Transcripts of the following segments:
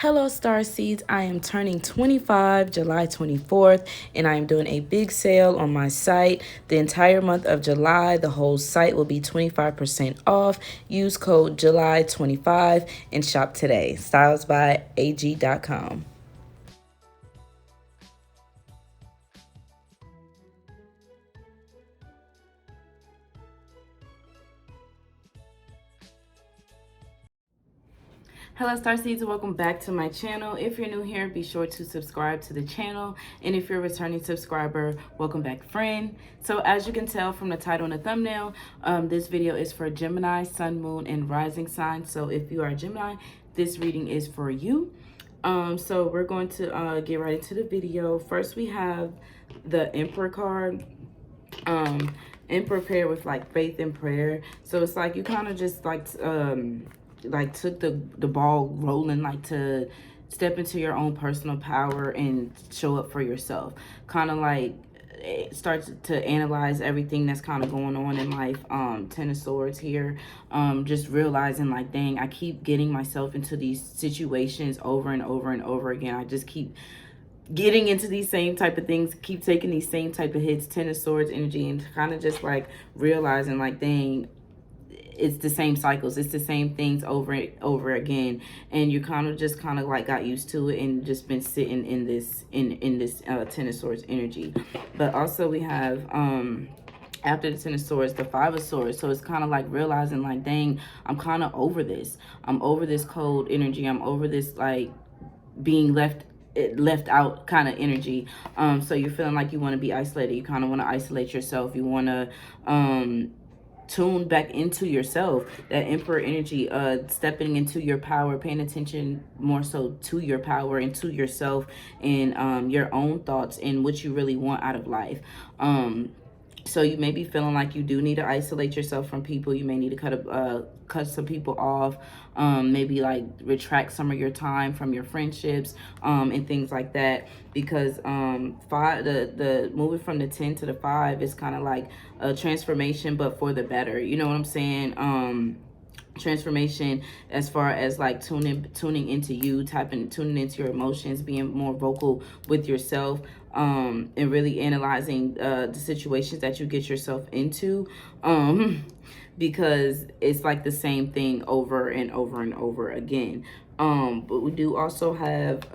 Hello, Star Seeds. I am turning 25 July 24th, and I am doing a big sale on my site. The entire month of July, the whole site will be 25% off. Use code July25 and shop today. StylesByAG.com. Hello Starseeds, and welcome back to my channel. If you're new here, be sure to subscribe to the channel, and if you're a returning subscriber, welcome back, friend. So as you can tell from the title and the thumbnail, this video is for Gemini, Sun, Moon, and Rising signs. So if you are a Gemini, this reading is for you. So we're going to get right into the video. First, we have the Emperor card. Emperor paired with like faith and prayer. So it's like you kind of just like took the ball rolling, like to step into your own personal power and show up for yourself. Kind of like start to analyze everything that's kind of going on in life. Ten of Swords here. Just realizing like, dang, I keep getting myself into these situations over and over and over again. I just keep getting into these same type of things, keep taking these same type of hits. Ten of Swords energy, and kind of just like realizing like, dang, it's the same cycles, it's the same things over and over again, and you kind of like got used to it and just been sitting in this Ten of Swords energy. But also we have after the Ten of Swords, the Five of Swords. So it's kind of like realizing like, dang, I'm kind of over this. I'm over this cold energy. I'm over this like being left out kind of energy. So you're feeling like you want to be isolated. You kind of want to isolate yourself. You want to tune back into yourself. That Emperor energy, stepping into your power, paying attention more so to your power and to yourself, and your own thoughts and what you really want out of life. So you may be feeling like you do need to isolate yourself from people. You may need to cut some people off, maybe like retract some of your time from your friendships, and things like that. Because the moving from the 10 to the 5 is kind of like a transformation, but for the better. You know what I'm saying? Transformation as far as like tuning into you, tuning into your emotions, being more vocal with yourself, and really analyzing the situations that you get yourself into, because it's like the same thing over and over and over again. But we do also have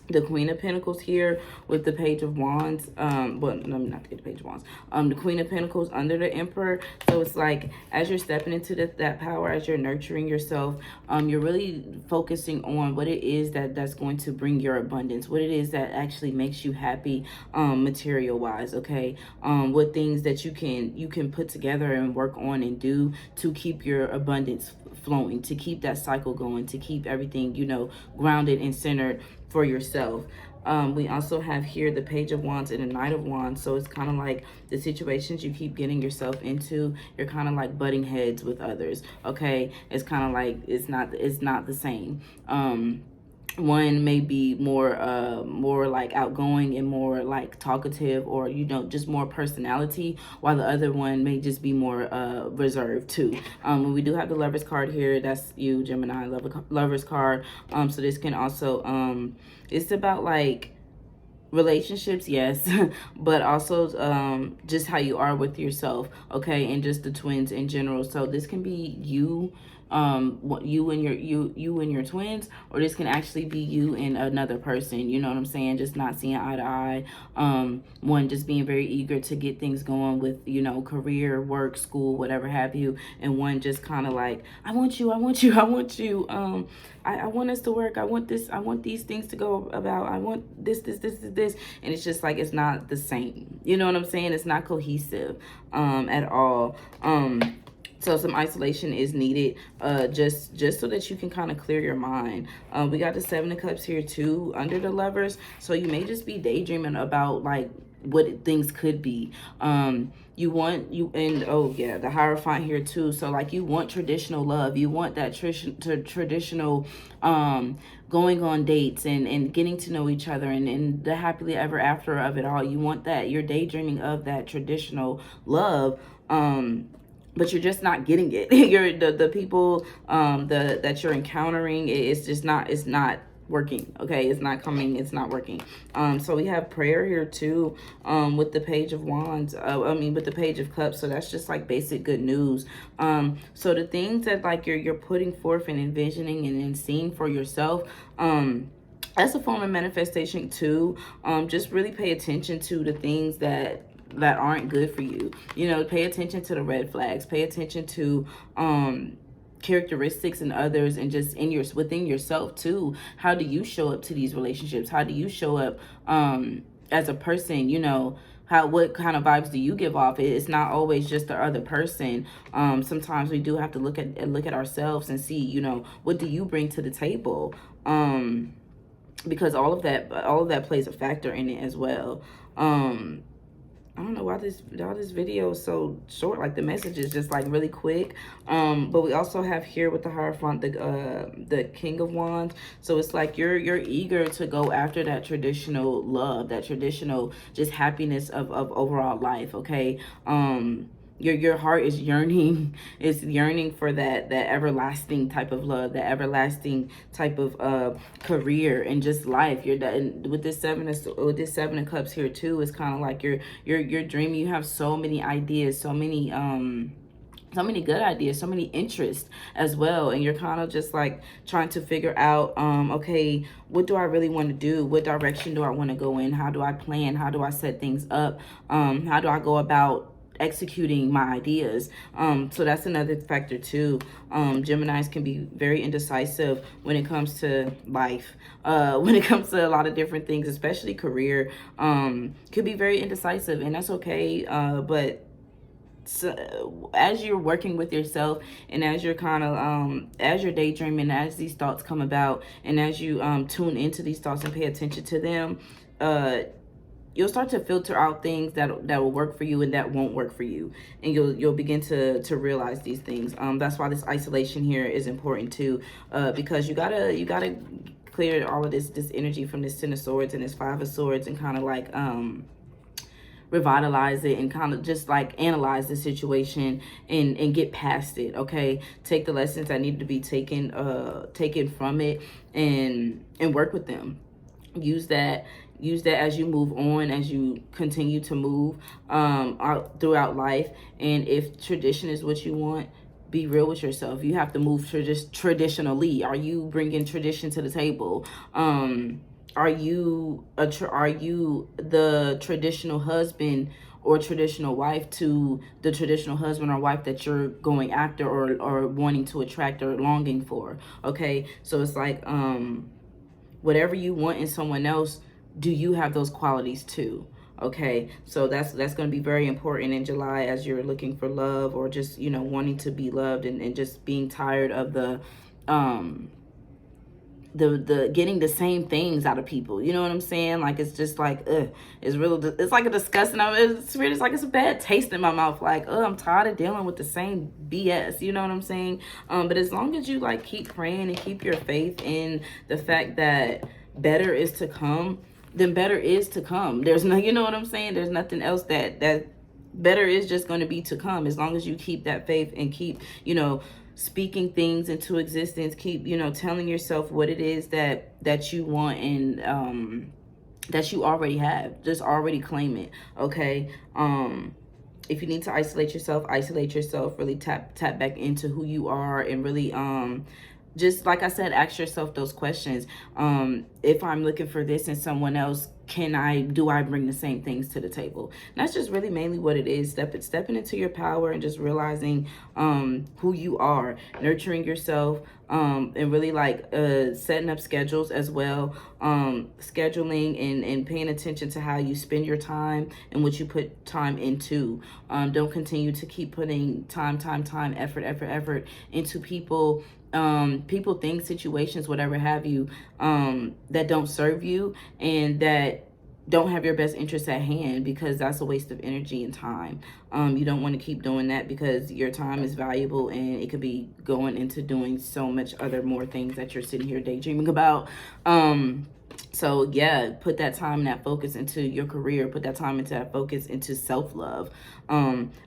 the Queen of Pentacles here with the Page of Wands. But no, not the Page of Wands. The Queen of Pentacles under the Emperor. So it's like as you're stepping into that power, as you're nurturing yourself, you're really focusing on what it is that's going to bring your abundance, what it is that actually makes you happy, material wise. Okay, what things that you can put together and work on and do to keep your abundance flowing, to keep that cycle going, to keep everything, you know, grounded and centered for yourself. We also have here the Page of Wands and the Knight of Wands. So it's kind of like the situations you keep getting yourself into, you're kind of like butting heads with others. Okay, it's kind of like it's not the same. One may be more like outgoing and more like talkative, or you know, just more personality, while the other one may just be more reserved too. We do have the Lovers card here. That's you, Gemini. Lovers card. So this can also it's about like relationships, yes, but also just how you are with yourself, okay, and just the twins in general. So this can be you, you and your twins, or this can actually be you and another person. You know what I'm saying? Just not seeing eye to eye. One just being very eager to get things going with, you know, career, work, school, whatever have you, and one just kind of like, I want you, I want you, I want you. I want us to work. I want this. I want these things to go about. I want this, and it's just like it's not the same. You know what I'm saying? It's not cohesive at all. So some isolation is needed, just so that you can kind of clear your mind. We got the Seven of Cups here too under the Lovers. So you may just be daydreaming about like what things could be. Oh yeah, the Hierophant here too. So like you want traditional love. You want that traditional going on dates and getting to know each other, and the happily ever after of it all. You want that. You're daydreaming of that traditional love. but you're just not getting it. You're the people that you're encountering, it's just not, it's not working. Okay, it's not coming, it's not working. So we have prayer here too, with the Page of Wands, with the Page of Cups. So that's just like basic good news. So the things that like you're putting forth and envisioning and seeing for yourself, that's a form of manifestation too. Just really pay attention to the things that aren't good for you. You know, pay attention to the red flags, pay attention to characteristics in others, and just within yourself too. How do you show up to these relationships? How do you show up as a person? You know, what kind of vibes do you give off? It's not always just the other person. Sometimes we do have to look at ourselves and see, you know, what do you bring to the table? Because all of that plays a factor in it as well. I don't know why this video is so short. Like, the message is just like really quick. But we also have here with the Hierophant the King of Wands. So it's like you're eager to go after that traditional love, that traditional just happiness of overall life. Okay. Your heart is yearning, for that everlasting type of love, that everlasting type of career and just life. You're that with this seven of cups here too. It's kind of like you're dreaming. You have so many ideas, so many good ideas, so many interests as well, and you're kind of just like trying to figure out, okay, what do I really want to do? What direction do I want to go in? How do I plan? How do I set things up? How do I go about executing my ideas? So that's another factor too. Geminis can be very indecisive when it comes to life, when it comes to a lot of different things, especially career. Could be very indecisive, and that's okay. But so as you're working with yourself, and as you're kind of as you're daydreaming, as these thoughts come about, and as you tune into these thoughts and pay attention to them, you'll start to filter out things that will work for you and that won't work for you, and you'll begin to realize these things. That's why this isolation here is important too, because you gotta clear all of this energy from this Ten of Swords and this Five of Swords, and kind of like revitalize it, and kind of just like analyze the situation and get past it. Okay, take the lessons that need to be taken from it, and work with them. Use that as you move on, as you continue to move out throughout life. And if tradition is what you want, be real with yourself. You have to move traditionally. Are you bringing tradition to the table? Are you the traditional husband or traditional wife to the traditional husband or wife that you're going after, or wanting to attract or longing for? Okay, so it's like whatever you want in someone else, do you have those qualities too? Okay, so that's going to be very important in July, as you're looking for love, or just, you know, wanting to be loved, and just being tired of the getting the same things out of people. You know what I'm saying? Like, it's just like, it's like a disgusting, it's weird, it's like it's a bad taste in my mouth. Like, I'm tired of dealing with the same BS. You know what I'm saying? But as long as you like keep praying and keep your faith in the fact that better is to come, then better is to come. There's no, you know what I'm saying? There's nothing else that better is just going to be to come, as long as you keep that faith and keep, you know, speaking things into existence. Keep, you know, telling yourself what it is that you want, and that you already have. Just already claim it. Okay. If you need to isolate yourself, really tap back into who you are, and really just like I said, ask yourself those questions. If I'm looking for this in someone else, do I bring the same things to the table? And that's just really mainly what it is. Stepping into your power, and just realizing who you are, nurturing yourself, and really like setting up schedules as well, scheduling and paying attention to how you spend your time and what you put time into. Don't continue to keep putting time, effort into people, things, situations, whatever have you, that don't serve you, and that don't have your best interests at hand, because that's a waste of energy and time. You don't want to keep doing that, because your time is valuable and it could be going into doing so much other more things that you're sitting here daydreaming about. So yeah, put that time and that focus into your career, put that time into that focus into self-love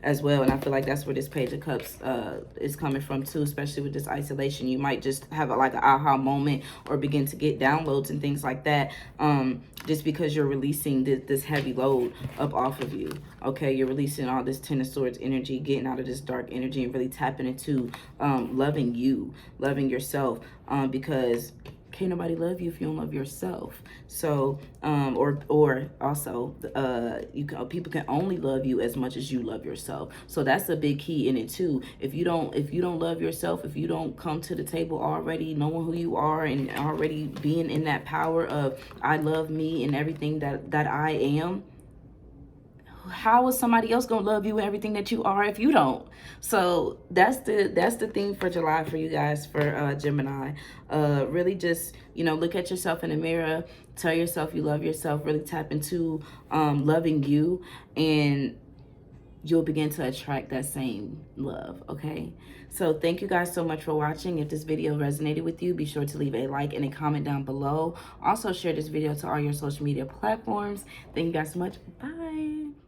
as well. And I feel like that's where this Page of Cups is coming from too, especially with this isolation. You might just have like an aha moment or begin to get downloads and things like that, just because you're releasing this heavy load up off of you. Okay, you're releasing all this Ten of Swords energy, getting out of this dark energy and really tapping into loving you, loving yourself, because can't nobody love you if you don't love yourself. So or also people can only love you as much as you love yourself. So that's a big key in it too. If you don't love yourself, if you don't come to the table already knowing who you are and already being in that power of I love me and everything that I am, how is somebody else gonna love you and everything that you are if you don't? So that's the thing for July for you guys, for Gemini. Really just, look at yourself in the mirror, tell yourself you love yourself, really tap into loving you, and you'll begin to attract that same love. Okay, so thank you guys so much for watching. If this video resonated with you, be sure to leave a like and a comment down below. Also share this video to all your social media platforms. Thank you guys so much. Bye.